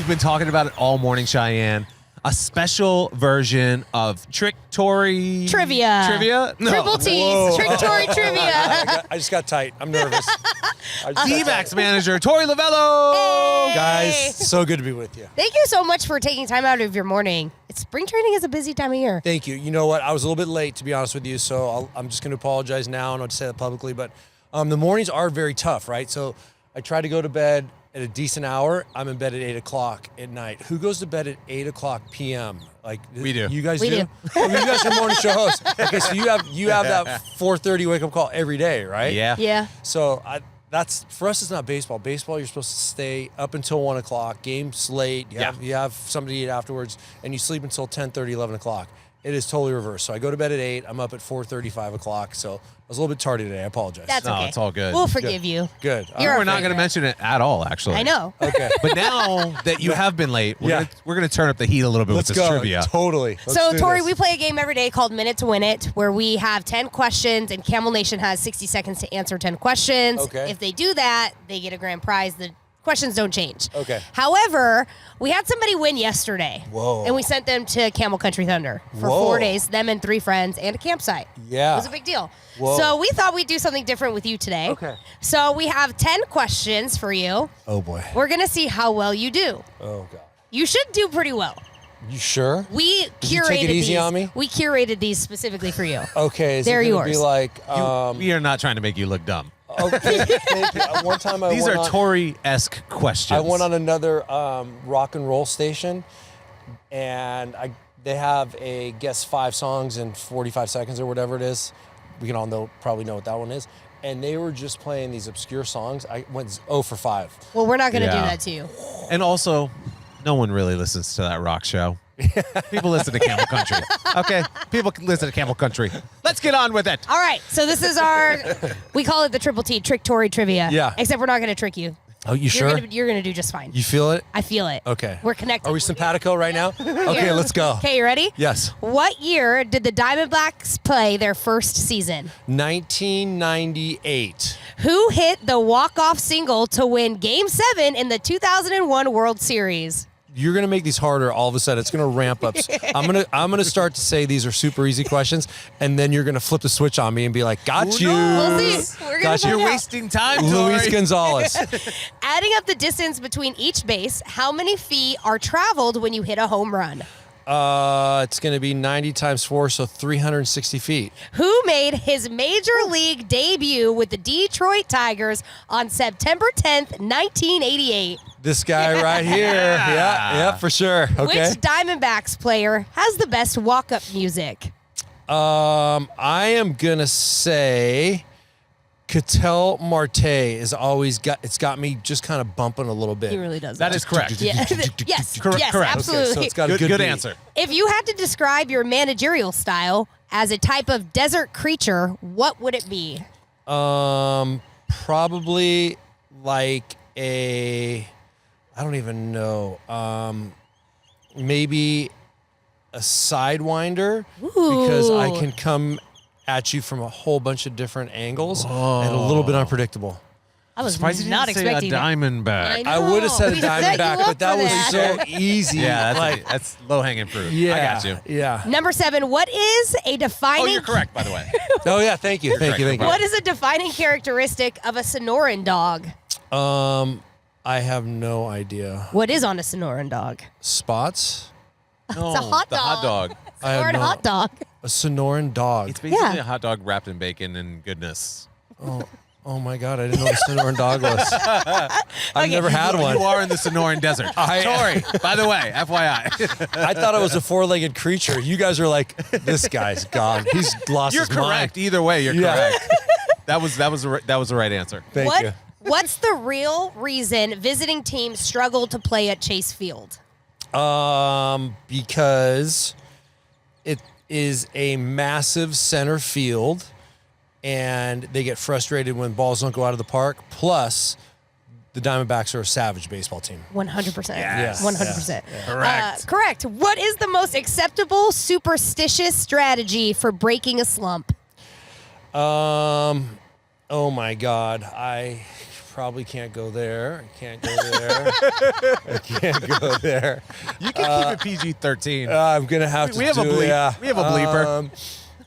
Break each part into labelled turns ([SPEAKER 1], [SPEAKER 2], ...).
[SPEAKER 1] been talking about it all morning, Cheyenne. A special version of Torey
[SPEAKER 2] Trivia.
[SPEAKER 1] No.
[SPEAKER 2] Triple T's. Torey Trivia.
[SPEAKER 3] I just got tight. I'm nervous.
[SPEAKER 1] Dbacks manager, Torey Lovullo.
[SPEAKER 2] Hey.
[SPEAKER 3] Guys, so good to be with you.
[SPEAKER 2] Thank you so much for taking time out of your morning. Spring training is a busy time of year.
[SPEAKER 3] Thank you. You know what? I was a little bit late, to be honest with you, so I'm just going to apologize now, and I'll just say that publicly. But the mornings are very tough, right? So I try to go to bed at a decent hour. I'm in bed at 8 o'clock at night. Who goes to bed at 8 o'clock p.m.? Like
[SPEAKER 1] we do.
[SPEAKER 3] You guys
[SPEAKER 2] We
[SPEAKER 3] do? I mean, you guys are morning show hosts. Okay, so you have that 4:30 wake up call every day, right?
[SPEAKER 1] Yeah.
[SPEAKER 2] Yeah.
[SPEAKER 3] So that's for us. It's not baseball. Baseball, you're supposed to stay up until 1 o'clock. Game's late. You have something to eat afterwards, and you sleep until 10:30, 11 o'clock. It is totally reversed. So I go to bed at 8. I'm up at 4:30, 5 o'clock. So I was a little bit tardy today. I apologize.
[SPEAKER 2] That's
[SPEAKER 1] No,
[SPEAKER 2] okay.
[SPEAKER 1] it's all good.
[SPEAKER 2] We'll forgive you.
[SPEAKER 3] Good.
[SPEAKER 2] You're
[SPEAKER 1] We're not going to mention it at all, actually.
[SPEAKER 2] I know.
[SPEAKER 3] Okay.
[SPEAKER 1] But now that you have been late, we're
[SPEAKER 3] Yeah.
[SPEAKER 1] gonna turn up the heat a little bit
[SPEAKER 3] Let's
[SPEAKER 1] with this
[SPEAKER 3] go.
[SPEAKER 1] trivia.
[SPEAKER 3] Totally. Let's
[SPEAKER 2] So,
[SPEAKER 3] do
[SPEAKER 2] Torey,
[SPEAKER 3] this.
[SPEAKER 2] we play a game every day called Minute to Win It, where we have 10 questions, and Camel Nation has 60 seconds to answer 10 questions.
[SPEAKER 3] Okay.
[SPEAKER 2] If they do that, they get a grand prize. The questions don't change.
[SPEAKER 3] Okay.
[SPEAKER 2] However, we had somebody win yesterday.
[SPEAKER 3] Whoa.
[SPEAKER 2] And we sent them to Camel Country Thunder for
[SPEAKER 3] Whoa.
[SPEAKER 2] 4 days, them and 3 friends, and a campsite.
[SPEAKER 3] Yeah.
[SPEAKER 2] It was a big deal.
[SPEAKER 3] Whoa.
[SPEAKER 2] So we thought we'd do something different with you today.
[SPEAKER 3] Okay.
[SPEAKER 2] So we have 10 questions for you.
[SPEAKER 3] Oh boy.
[SPEAKER 2] We're going to see how well you do.
[SPEAKER 3] Oh god.
[SPEAKER 2] You should do pretty well.
[SPEAKER 3] You sure?
[SPEAKER 2] We
[SPEAKER 3] Did you
[SPEAKER 2] curated
[SPEAKER 3] take it easy
[SPEAKER 2] these.
[SPEAKER 3] on me?
[SPEAKER 2] We curated these specifically for you.
[SPEAKER 3] Okay. Is
[SPEAKER 2] They're
[SPEAKER 3] it gonna
[SPEAKER 2] yours.
[SPEAKER 3] Be like.
[SPEAKER 1] We are not trying to make you look dumb.
[SPEAKER 3] Okay. Thank you. One time I
[SPEAKER 1] These
[SPEAKER 3] went
[SPEAKER 1] are
[SPEAKER 3] on,
[SPEAKER 1] Torey-esque questions.
[SPEAKER 3] I went on another rock and roll station, and they have a guess 5 songs in 45 seconds or whatever it is. We can all probably know what that one is. And they were just playing these obscure songs. I went 0 for 5.
[SPEAKER 2] Well, we're not going to
[SPEAKER 1] Yeah.
[SPEAKER 2] do that to you.
[SPEAKER 1] And also, no one really listens to that rock show. People listen to Camel Country. Okay? People listen to Camel Country. Let's get on with it.
[SPEAKER 2] All right. So this is we call it the Triple T, Trick Torey Trivia.
[SPEAKER 3] Yeah.
[SPEAKER 2] Except we're not going to trick you.
[SPEAKER 3] Oh, you sure?
[SPEAKER 2] You're gonna do just fine.
[SPEAKER 3] You feel it?
[SPEAKER 2] I feel it.
[SPEAKER 3] Okay.
[SPEAKER 2] We're connected.
[SPEAKER 3] Are we simpatico right now? Okay,
[SPEAKER 2] Here.
[SPEAKER 3] let's go.
[SPEAKER 2] Okay, you ready?
[SPEAKER 3] Yes.
[SPEAKER 2] What year did the Dbacks play their first season?
[SPEAKER 3] 1998.
[SPEAKER 2] Who hit the walk-off single to win Game 7 in the 2001 World Series?
[SPEAKER 3] You're gonna make these harder all of a sudden. It's gonna ramp up. I'm gonna start to say these are super easy questions, and then you're gonna flip the switch on me and be like, "Got you."
[SPEAKER 2] We'll see. We're gonna
[SPEAKER 3] Got you.
[SPEAKER 2] find
[SPEAKER 1] You're
[SPEAKER 2] out.
[SPEAKER 1] wasting time,
[SPEAKER 3] Luis
[SPEAKER 1] Torey.
[SPEAKER 3] Gonzalez.
[SPEAKER 2] Adding up the distance between each base, how many feet are traveled when you hit a home run?
[SPEAKER 3] It's gonna be 90 times 4, so 360 feet.
[SPEAKER 2] Who made his major league debut with the Detroit Tigers on September 10th, 1988?
[SPEAKER 3] This guy right here. Yeah, for sure. Okay.
[SPEAKER 2] Which Diamondbacks player has the best walk-up music?
[SPEAKER 3] I am gonna say Ketel Marte is always got me just kind of bumping a little bit.
[SPEAKER 2] He really does.
[SPEAKER 1] That is correct.
[SPEAKER 2] Yeah. Yes.
[SPEAKER 1] Correct.
[SPEAKER 2] Yes,
[SPEAKER 1] Correct.
[SPEAKER 2] absolutely.
[SPEAKER 3] Okay, so it's got a
[SPEAKER 1] Good
[SPEAKER 3] beat.
[SPEAKER 1] answer.
[SPEAKER 2] If you had to describe your managerial style as a type of desert creature, what would it be?
[SPEAKER 3] Probably like I don't even know. Maybe a sidewinder because I can come at you from a whole bunch of different angles and a little bit unpredictable.
[SPEAKER 2] I was
[SPEAKER 1] Surprised you
[SPEAKER 2] not
[SPEAKER 1] didn't say a
[SPEAKER 2] expecting that.
[SPEAKER 1] Diamondback.
[SPEAKER 2] I
[SPEAKER 3] I would have said a
[SPEAKER 2] We set you
[SPEAKER 3] Diamondback,
[SPEAKER 2] up
[SPEAKER 3] but that
[SPEAKER 2] for
[SPEAKER 3] was
[SPEAKER 2] that.
[SPEAKER 3] so easy.
[SPEAKER 1] Yeah,
[SPEAKER 3] like
[SPEAKER 1] that's low-hanging fruit.
[SPEAKER 3] yeah,
[SPEAKER 1] I got you.
[SPEAKER 3] Yeah.
[SPEAKER 2] Number 7, what is a
[SPEAKER 1] Oh,
[SPEAKER 2] defining
[SPEAKER 1] you're correct, by the way.
[SPEAKER 3] Oh yeah, thank you. Thank you.
[SPEAKER 2] What is a defining characteristic of a Sonoran dog?
[SPEAKER 3] I have no idea.
[SPEAKER 2] What is on a Sonoran dog?
[SPEAKER 3] Spots?
[SPEAKER 1] No,
[SPEAKER 2] It's a hot
[SPEAKER 1] the hot
[SPEAKER 2] dog.
[SPEAKER 1] dog.
[SPEAKER 3] I have
[SPEAKER 2] Sonoran
[SPEAKER 3] no-
[SPEAKER 2] hot dog.
[SPEAKER 3] A Sonoran dog.
[SPEAKER 1] It's basically
[SPEAKER 2] Yeah.
[SPEAKER 1] a hot dog wrapped in bacon and goodness.
[SPEAKER 3] Oh my God, I didn't know what a Sonoran dog was. I've never had one.
[SPEAKER 1] You are in the Sonoran Desert. Torey, by the way, FYI.
[SPEAKER 3] I thought it was a 4-legged creature. You guys are like, this guy's gone. He's lost
[SPEAKER 1] You're
[SPEAKER 3] his mind.
[SPEAKER 1] correct. Either way, you're
[SPEAKER 3] Yeah.
[SPEAKER 1] correct. That was the right answer.
[SPEAKER 3] Thank you.
[SPEAKER 2] What's the real reason visiting teams struggle to play at Chase Field?
[SPEAKER 3] Because it is a massive center field, and they get frustrated when balls don't go out of the park. Plus, the Diamondbacks are a savage baseball team.
[SPEAKER 2] 100%.
[SPEAKER 1] Yes.
[SPEAKER 2] 100%.
[SPEAKER 1] Correct.
[SPEAKER 2] Correct. What is the most acceptable superstitious strategy for breaking a slump?
[SPEAKER 3] Oh my God, I probably can't go there. I can't go there. I can't go there.
[SPEAKER 1] You can keep it PG-13.
[SPEAKER 3] I'm gonna have to.
[SPEAKER 1] We have a bleep.
[SPEAKER 3] Yeah.
[SPEAKER 1] We have a bleeper.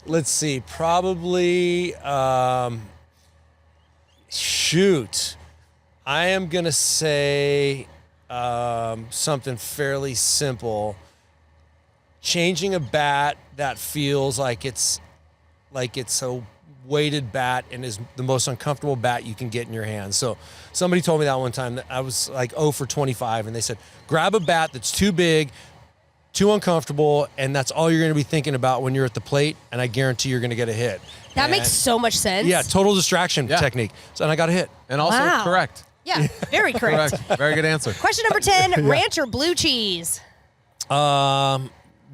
[SPEAKER 3] Let's see. Probably. Shoot. I am gonna say something fairly simple. Changing a bat that feels like it's a weighted bat and is the most uncomfortable bat you can get in your hands. So somebody told me that one time that I was like 0 for 25, and they said, grab a bat that's too big, too uncomfortable, and that's all you're going to be thinking about when you're at the plate, and I guarantee you're going to get a hit.
[SPEAKER 2] That makes so much sense.
[SPEAKER 3] Yeah, total distraction technique. So, and I got a hit.
[SPEAKER 1] And also
[SPEAKER 2] Wow.
[SPEAKER 1] correct.
[SPEAKER 2] Yeah, very correct.
[SPEAKER 1] Very good answer.
[SPEAKER 2] Question number 10, ranch or blue cheese?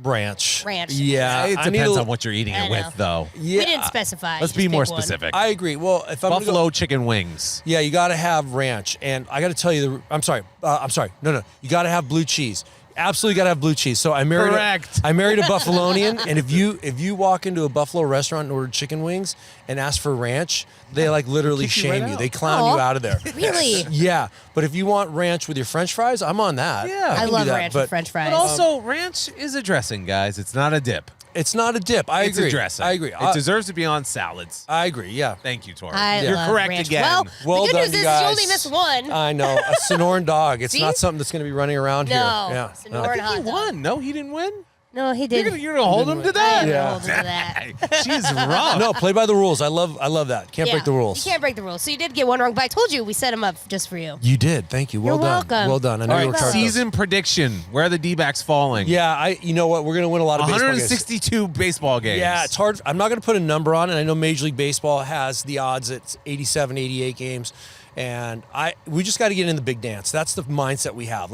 [SPEAKER 3] Ranch.
[SPEAKER 2] Ranch.
[SPEAKER 3] Yeah.
[SPEAKER 1] It
[SPEAKER 3] I need
[SPEAKER 1] depends
[SPEAKER 3] a-
[SPEAKER 1] on what you're eating
[SPEAKER 2] I
[SPEAKER 1] it
[SPEAKER 2] know.
[SPEAKER 1] with, though.
[SPEAKER 3] Yeah.
[SPEAKER 2] We didn't specify.
[SPEAKER 1] Let's
[SPEAKER 2] Just
[SPEAKER 1] be more
[SPEAKER 2] pick one.
[SPEAKER 1] specific.
[SPEAKER 3] I agree. Well, if I'm gonna go-
[SPEAKER 1] Buffalo chicken wings.
[SPEAKER 3] Yeah, you got to have ranch, and I got to tell you, I'm sorry. No, you got to have blue cheese. Absolutely got to have blue cheese. So I married.
[SPEAKER 1] Correct.
[SPEAKER 3] I married a Buffalonian, and if you walk into a Buffalo restaurant and order chicken wings and ask for ranch, they like literally
[SPEAKER 1] Kick you
[SPEAKER 3] shame
[SPEAKER 1] right
[SPEAKER 3] you.
[SPEAKER 1] out.
[SPEAKER 3] They clown
[SPEAKER 2] Aw.
[SPEAKER 3] you out of there.
[SPEAKER 2] Really?
[SPEAKER 3] Yeah, but if you want ranch with your French fries, I'm on that.
[SPEAKER 1] Yeah.
[SPEAKER 2] I
[SPEAKER 3] can do
[SPEAKER 2] love
[SPEAKER 3] that,
[SPEAKER 2] ranch
[SPEAKER 3] but
[SPEAKER 2] with French fries.
[SPEAKER 1] But also, ranch is a dressing, guys. It's not a dip.
[SPEAKER 3] It's not a dip. I
[SPEAKER 1] It's
[SPEAKER 3] agree.
[SPEAKER 1] a dressing.
[SPEAKER 3] I agree.
[SPEAKER 1] It deserves to be on salads.
[SPEAKER 3] I agree. Yeah.
[SPEAKER 1] Thank you, Tori.
[SPEAKER 2] I
[SPEAKER 1] You're
[SPEAKER 2] love
[SPEAKER 1] correct
[SPEAKER 2] ranch.
[SPEAKER 1] again.
[SPEAKER 2] Well, the good
[SPEAKER 3] done,
[SPEAKER 2] news is
[SPEAKER 3] guys.
[SPEAKER 2] you only missed one.
[SPEAKER 3] I know. A Sonoran dog. It's
[SPEAKER 2] See?
[SPEAKER 3] not something that's going to be running around here.
[SPEAKER 2] No,
[SPEAKER 3] Yeah.
[SPEAKER 2] Sonoran
[SPEAKER 1] he
[SPEAKER 2] hot dog.
[SPEAKER 1] won. No, he didn't win.
[SPEAKER 2] No, he
[SPEAKER 1] You're
[SPEAKER 2] didn't.
[SPEAKER 1] gonna hold him to
[SPEAKER 2] I
[SPEAKER 1] that.
[SPEAKER 2] am
[SPEAKER 3] Yeah.
[SPEAKER 2] old to that.
[SPEAKER 1] She's rough.
[SPEAKER 3] No, play by the rules. I love that. Can't break the rules.
[SPEAKER 2] You can't break the rules. So you did get one wrong, but I told you we set him up just for you.
[SPEAKER 3] You did. Thank you. Well
[SPEAKER 2] You're
[SPEAKER 3] done.
[SPEAKER 2] welcome.
[SPEAKER 3] Well done. I know
[SPEAKER 1] All
[SPEAKER 3] you
[SPEAKER 1] right,
[SPEAKER 3] worked hard. for
[SPEAKER 1] season prediction. Where are the D-backs falling?
[SPEAKER 3] this. Yeah, you know what? We're going to win a lot of baseball games.
[SPEAKER 1] 162 baseball games.
[SPEAKER 3] Yeah, it's hard. I'm not going to put a number on it. I know Major League Baseball has the odds at 87, 88 games. And we just got to get in the big dance. That's the mindset we have.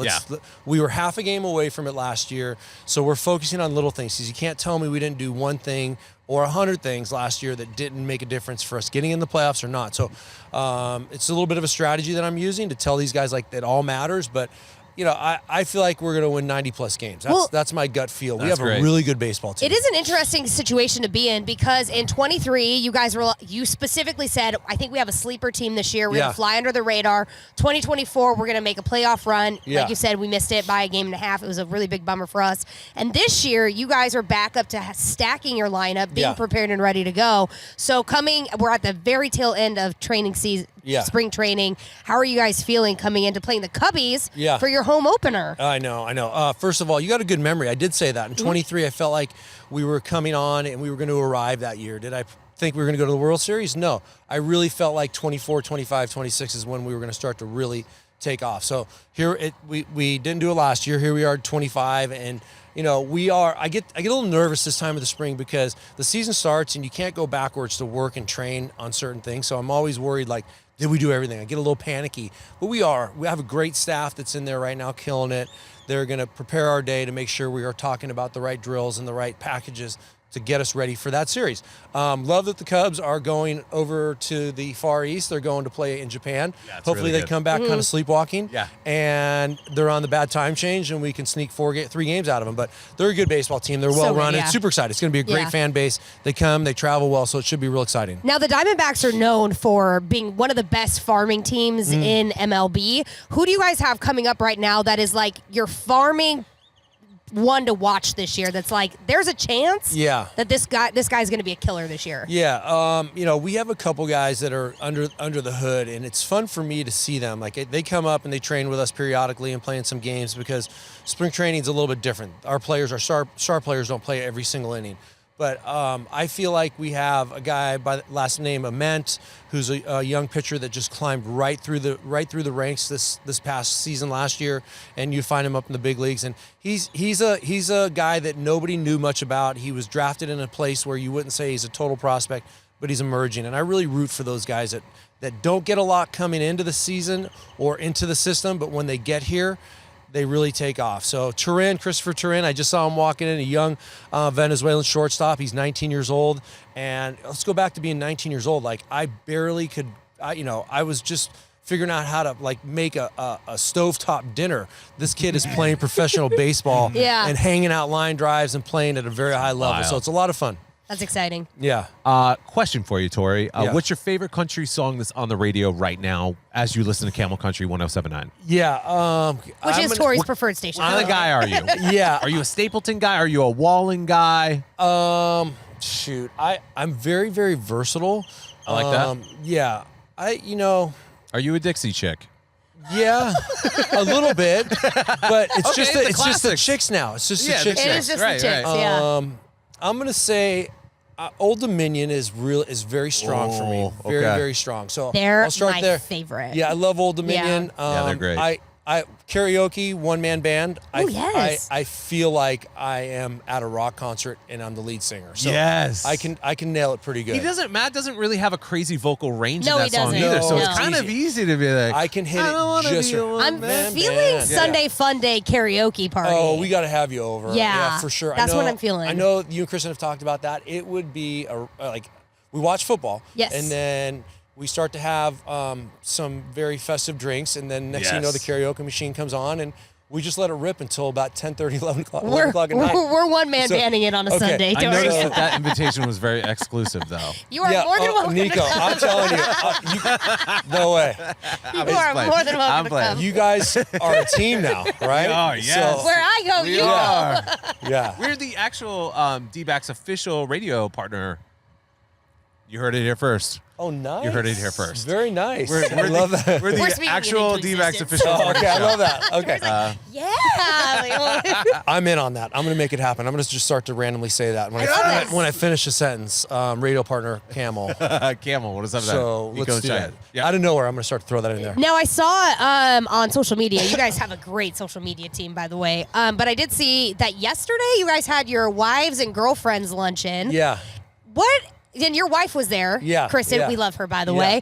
[SPEAKER 3] We were half a game away from it last year, so we're focusing on little things. Because you can't tell me we didn't do one thing or 100 things last year that didn't make a difference for us getting in the playoffs or not. So it's a little bit of a strategy that I'm using to tell these guys like it all matters. But you know, I feel like we're going to win 90-plus games. That's my gut feel. We
[SPEAKER 1] That's
[SPEAKER 3] have
[SPEAKER 1] great.
[SPEAKER 3] a really good baseball team.
[SPEAKER 2] It is an interesting situation to be in because in 23, you specifically said, I think we have a sleeper team this year. We're going to fly under the radar. 2024, we're going to make a playoff run.
[SPEAKER 3] Yeah.
[SPEAKER 2] Like you said, we missed it by a game and a half. It was a really big bummer for us. And this year, you guys are back up to stacking your lineup, being prepared and ready to go. So we're at the very tail end of training season.
[SPEAKER 3] Yeah.
[SPEAKER 2] Spring training. How are you guys feeling coming into playing the Cubbies for your home opener?
[SPEAKER 3] I know. First of all, you got a good memory. I did say that. In 23, I felt like we were coming on and we were going to arrive that year. Did I think we were going to go to the World Series? No. I really felt like 24, 25, 26 is when we were going to start to really take off. So we didn't do it last year. Here we are at 25, and you know, I get a little nervous this time of the spring because the season starts and you can't go backwards to work and train on certain things. So I'm always worried, like, did we do everything? I get a little panicky, but we have a great staff that's in there right now killing it. They're going to prepare our day to make sure we are talking about the right drills and the right packages to get us ready for that series. Love that the Cubs are going over to the Far East. They're going to play in Japan.
[SPEAKER 1] Yeah, it's
[SPEAKER 3] Hopefully
[SPEAKER 1] really
[SPEAKER 3] they
[SPEAKER 1] good.
[SPEAKER 3] come back kind of sleepwalking.
[SPEAKER 1] Yeah.
[SPEAKER 3] And they're on the bad time change, and we can sneak 3 games out of them. But they're a good baseball team. They're well run.
[SPEAKER 2] yeah.
[SPEAKER 3] It's super exciting. It's going to be a great fan base. They come, they travel well, so it should be real exciting.
[SPEAKER 2] Now, the Diamondbacks are known for being one of the best farming teams in MLB. Who do you guys have coming up right now that is like your farming one to watch this year? That's like, there's a chance that this guy's going to be a killer this year.
[SPEAKER 3] Yeah, you know, we have a couple guys that are under the hood, and it's fun for me to see them. Like, they come up and they train with us periodically and play in some games because spring training is a little bit different. Our players, our star players, don't play every single inning. But I feel like we have a guy by the last name Ament, who's a young pitcher that just climbed right through the ranks this past season last year, and you find him up in the big leagues. And he's a guy that nobody knew much about. He was drafted in a place where you wouldn't say he's a total prospect, but he's emerging. And I really root for those guys that don't get a lot coming into the season or into the system, but when they get here, they really take off. So Christopher Turin, I just saw him walking in, a young Venezuelan shortstop. He's 19 years old. And let's go back to being 19 years old. Like, I barely could, I was just figuring out how to like make a stovetop dinner. This kid is playing professional baseball and hanging out line drives and playing at a very high level.
[SPEAKER 1] Wild.
[SPEAKER 3] So it's a lot of fun.
[SPEAKER 2] That's exciting.
[SPEAKER 3] Yeah.
[SPEAKER 1] Question for you, Torey.
[SPEAKER 3] Yeah.
[SPEAKER 1] What's your favorite country song that's on the radio right now as you listen to Camel Country 107.9?
[SPEAKER 3] Yeah.
[SPEAKER 2] Which is Torey's preferred station.
[SPEAKER 1] What kind of guy are you?
[SPEAKER 3] Yeah.
[SPEAKER 1] Are you a Stapleton guy? Are you a Wallen guy?
[SPEAKER 3] Shoot. I'm very, very versatile.
[SPEAKER 1] I like that.
[SPEAKER 3] Yeah.
[SPEAKER 1] Are you a Dixie chick?
[SPEAKER 3] Yeah, a little bit, but it's
[SPEAKER 1] Okay,
[SPEAKER 3] just
[SPEAKER 1] the
[SPEAKER 3] it's just the
[SPEAKER 1] classics.
[SPEAKER 3] chicks now. It's just
[SPEAKER 1] Yeah,
[SPEAKER 3] the
[SPEAKER 1] the
[SPEAKER 3] chicks.
[SPEAKER 2] It
[SPEAKER 3] now.
[SPEAKER 2] is just
[SPEAKER 1] Right,
[SPEAKER 2] the chicks,
[SPEAKER 1] right.
[SPEAKER 2] yeah.
[SPEAKER 3] I'm gonna say Old Dominion is very strong for me.
[SPEAKER 1] Oh,
[SPEAKER 3] Very,
[SPEAKER 1] okay.
[SPEAKER 3] very strong. So
[SPEAKER 2] They're
[SPEAKER 3] I'll start
[SPEAKER 2] my
[SPEAKER 3] there.
[SPEAKER 2] favorite.
[SPEAKER 3] Yeah, I love Old Dominion.
[SPEAKER 1] Yeah, they're great.
[SPEAKER 3] I karaoke, one-man band.
[SPEAKER 2] Oh, yes.
[SPEAKER 3] I feel like I am at a rock concert and I'm the lead singer. So
[SPEAKER 1] Yes.
[SPEAKER 3] I can nail it pretty good.
[SPEAKER 1] Matt doesn't really have a crazy vocal range
[SPEAKER 2] No,
[SPEAKER 1] in
[SPEAKER 2] he
[SPEAKER 1] that song
[SPEAKER 2] doesn't.
[SPEAKER 1] either. So
[SPEAKER 3] No.
[SPEAKER 1] it's kind of easy to be like,
[SPEAKER 3] I can hit
[SPEAKER 1] I don't
[SPEAKER 3] it
[SPEAKER 1] wanna
[SPEAKER 3] just
[SPEAKER 1] be a
[SPEAKER 3] right.
[SPEAKER 2] I'm
[SPEAKER 1] man
[SPEAKER 2] feeling
[SPEAKER 3] band.
[SPEAKER 2] Sunday Fun Day karaoke party.
[SPEAKER 3] Oh, we got to have you over.
[SPEAKER 2] Yeah,
[SPEAKER 3] for sure.
[SPEAKER 2] that's what I'm feeling.
[SPEAKER 3] I know you and Kristen have talked about that. It would be we watch football.
[SPEAKER 2] Yes.
[SPEAKER 3] And then we start to have some very festive drinks, and then next thing you know, the
[SPEAKER 1] Yes.
[SPEAKER 3] karaoke machine comes on, and we just let it rip until about 10:30, 11 o'clock, 11
[SPEAKER 2] We're,
[SPEAKER 3] o'clock at night.
[SPEAKER 2] we're one man
[SPEAKER 3] So-
[SPEAKER 2] banding it on a
[SPEAKER 3] okay.
[SPEAKER 2] Sunday.
[SPEAKER 1] I
[SPEAKER 2] Don't
[SPEAKER 1] noticed
[SPEAKER 2] worry.
[SPEAKER 1] that invitation was very exclusive, though.
[SPEAKER 2] You are more than welcome
[SPEAKER 3] Nico,
[SPEAKER 2] to come.
[SPEAKER 3] I'm telling you, no way.
[SPEAKER 2] You are more than welcome to come.
[SPEAKER 3] You guys are a team now, right?
[SPEAKER 1] We are, yes.
[SPEAKER 3] So,
[SPEAKER 2] Where I go,
[SPEAKER 1] We
[SPEAKER 2] you
[SPEAKER 1] are.
[SPEAKER 2] go.
[SPEAKER 3] yeah.
[SPEAKER 1] We're the actual Dbacks official radio partner. You heard it here first.
[SPEAKER 3] Oh, nice.
[SPEAKER 1] You heard it here first.
[SPEAKER 3] Very nice.
[SPEAKER 1] We're
[SPEAKER 3] I love that.
[SPEAKER 1] We're
[SPEAKER 2] We're
[SPEAKER 1] the
[SPEAKER 2] speaking it
[SPEAKER 1] actual
[SPEAKER 2] into
[SPEAKER 1] Dbacks
[SPEAKER 2] existence.
[SPEAKER 1] official
[SPEAKER 3] Oh,
[SPEAKER 1] morning
[SPEAKER 3] okay, I
[SPEAKER 1] show.
[SPEAKER 3] love that. Okay.
[SPEAKER 2] Yeah.
[SPEAKER 3] I'm in on that. I'm going to make it happen. I'm going to just start to randomly say that when
[SPEAKER 2] love this.
[SPEAKER 3] when I finish a sentence. Radio partner Camel.
[SPEAKER 1] Camel, what is up?
[SPEAKER 3] So
[SPEAKER 1] You go
[SPEAKER 3] let's do
[SPEAKER 1] try
[SPEAKER 3] that.
[SPEAKER 1] it. Yeah.
[SPEAKER 3] Out of nowhere, I'm going to start to throw that in there.
[SPEAKER 2] Now I saw on social media. You guys have a great social media team, by the way. But I did see that yesterday you guys had your wives and girlfriends luncheon.
[SPEAKER 3] Yeah.
[SPEAKER 2] What? And your wife was there.
[SPEAKER 3] Yeah,
[SPEAKER 2] Kristen,
[SPEAKER 3] yeah.
[SPEAKER 2] we love her, by the
[SPEAKER 3] Yeah.
[SPEAKER 2] way.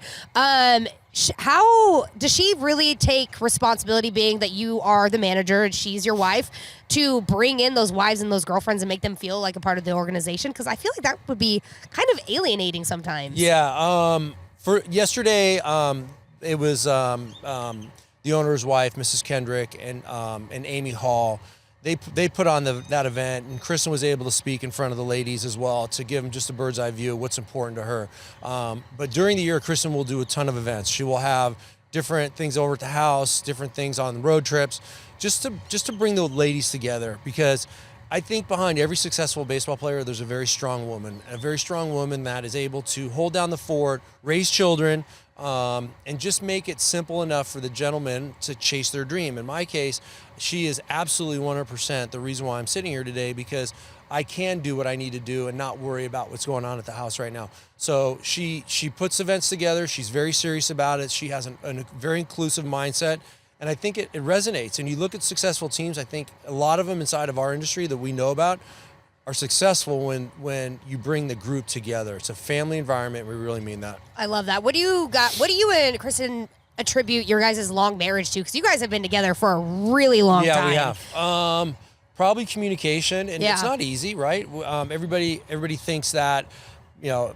[SPEAKER 2] How does she really take responsibility, being that you are the manager and she's your wife, to bring in those wives and those girlfriends and make them feel like a part of the organization? Because I feel like that would be kind of alienating sometimes.
[SPEAKER 3] Yeah. For yesterday, it was the owner's wife, Mrs. Kendrick, and Amy Hall. They put on that event, and Kristen was able to speak in front of the ladies as well to give them just a bird's eye view of what's important to her. But during the year, Kristen will do a ton of events. She will have different things over at the house, different things on road trips, just to bring the ladies together. Because I think behind every successful baseball player, there's a very strong woman that is able to hold down the fort, raise children, and just make it simple enough for the gentleman to chase their dream. In my case, she is absolutely 100% the reason why I'm sitting here today, because I can do what I need to do and not worry about what's going on at the house right now. So she puts events together. She's very serious about it. She has a very inclusive mindset. And I think it resonates. And you look at successful teams, I think a lot of them inside of our industry that we know about are successful when you bring the group together. It's a family environment. We really mean that.
[SPEAKER 2] I love that. What do you and Kristen attribute your guys' long marriage to? Because you guys have been together for a really long time.
[SPEAKER 3] Yeah, we have. Probably communication, and
[SPEAKER 2] Yeah.
[SPEAKER 3] it's not easy, right? Everybody thinks that,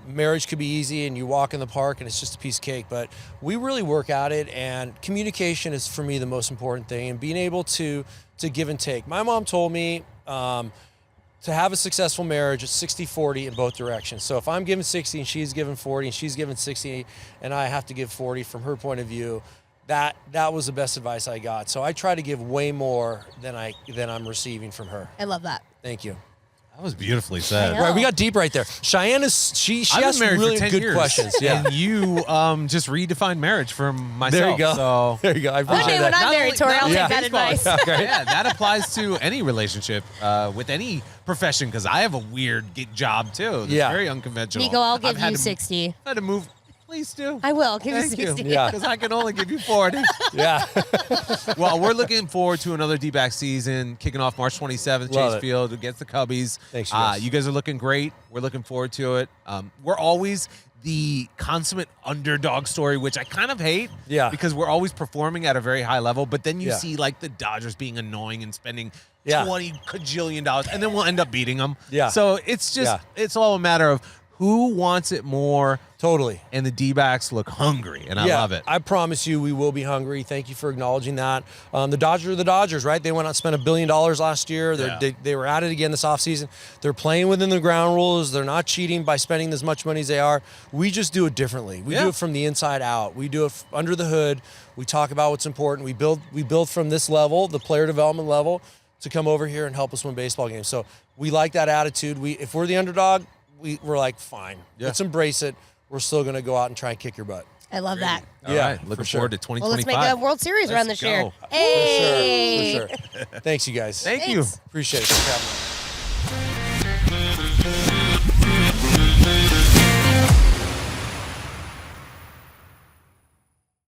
[SPEAKER 3] marriage could be easy and you walk in the park and it's just a piece of cake, but we really work at it, and communication is for me the most important thing, and being able to give and take. My mom told me to have a successful marriage, it's 60-40 in both directions. So if I'm giving 60 and she's giving 40 and she's giving 60 and I have to give 40 from her point of view, that was the best advice I got. So I try to give way more than I'm receiving from her.
[SPEAKER 2] I love that.
[SPEAKER 3] Thank you.
[SPEAKER 1] That was beautifully said.
[SPEAKER 2] I know.
[SPEAKER 3] Right, we got deep right there. Cheyenne she
[SPEAKER 1] I've
[SPEAKER 3] has
[SPEAKER 1] been married
[SPEAKER 3] really
[SPEAKER 1] for 10
[SPEAKER 3] good
[SPEAKER 1] years.
[SPEAKER 3] questions. Yeah.
[SPEAKER 1] And you just redefined marriage for myself.
[SPEAKER 3] There you go.
[SPEAKER 1] So
[SPEAKER 3] There you go. I
[SPEAKER 2] One
[SPEAKER 3] appreciate
[SPEAKER 2] day when
[SPEAKER 3] that.
[SPEAKER 2] I'm married, Torey, I'll
[SPEAKER 3] Yeah.
[SPEAKER 2] take that
[SPEAKER 1] baseball.
[SPEAKER 2] advice.
[SPEAKER 1] Yeah, that applies to any relationship with any profession, because I have a weird job too. It's
[SPEAKER 3] Yeah.
[SPEAKER 1] very unconventional.
[SPEAKER 2] Nico, I'll
[SPEAKER 1] I've
[SPEAKER 2] give
[SPEAKER 1] had
[SPEAKER 2] you
[SPEAKER 1] to-
[SPEAKER 2] 60.
[SPEAKER 1] I had to move. Please do.
[SPEAKER 2] I will give
[SPEAKER 1] Thank
[SPEAKER 2] you 60.
[SPEAKER 3] Yeah.
[SPEAKER 1] Because I can only give you 40.
[SPEAKER 3] Yeah.
[SPEAKER 1] Well, we're looking forward to another D-back season, kicking off March 27th,
[SPEAKER 3] Love
[SPEAKER 1] Chase
[SPEAKER 3] it.
[SPEAKER 1] Field against the Cubbies.
[SPEAKER 3] Thanks, you guys.
[SPEAKER 1] You guys are looking great. We're looking forward to it. We're always the consummate underdog story, which I kind of hate.
[SPEAKER 3] Yeah.
[SPEAKER 1] Because we're always performing at a very high level, but then you
[SPEAKER 3] Yeah.
[SPEAKER 1] see like the Dodgers being annoying and spending
[SPEAKER 3] Yeah.
[SPEAKER 1] $20 kajillion, and then we'll end up beating them.
[SPEAKER 3] Yeah.
[SPEAKER 1] So it's just,
[SPEAKER 3] Yeah.
[SPEAKER 1] it's all a matter of who wants it more?
[SPEAKER 3] Totally.
[SPEAKER 1] And the D-backs look hungry, and I love it.
[SPEAKER 3] I promise you we will be hungry. Thank you for acknowledging that. The Dodgers are the Dodgers, right? They went out and spent $1 billion last year. They were at it again this offseason. They're playing within the ground rules. They're not cheating by spending as much money as they are. We just do it differently. We do it from the inside out. We do it under the hood. We talk about what's important. We build from this level, the player development level, to come over here and help us win baseball games. So we like that attitude. If we're the underdog, we're like, fine, let's embrace it. We're still going to go out and try and kick your butt.
[SPEAKER 2] I love that.
[SPEAKER 1] All right. Looking forward to 2025.
[SPEAKER 2] Well, let's make a World Series run this year.
[SPEAKER 1] go.
[SPEAKER 2] Hey.
[SPEAKER 3] For sure. Thanks, you guys.
[SPEAKER 1] Thank you.
[SPEAKER 3] Appreciate it. Thanks for having me.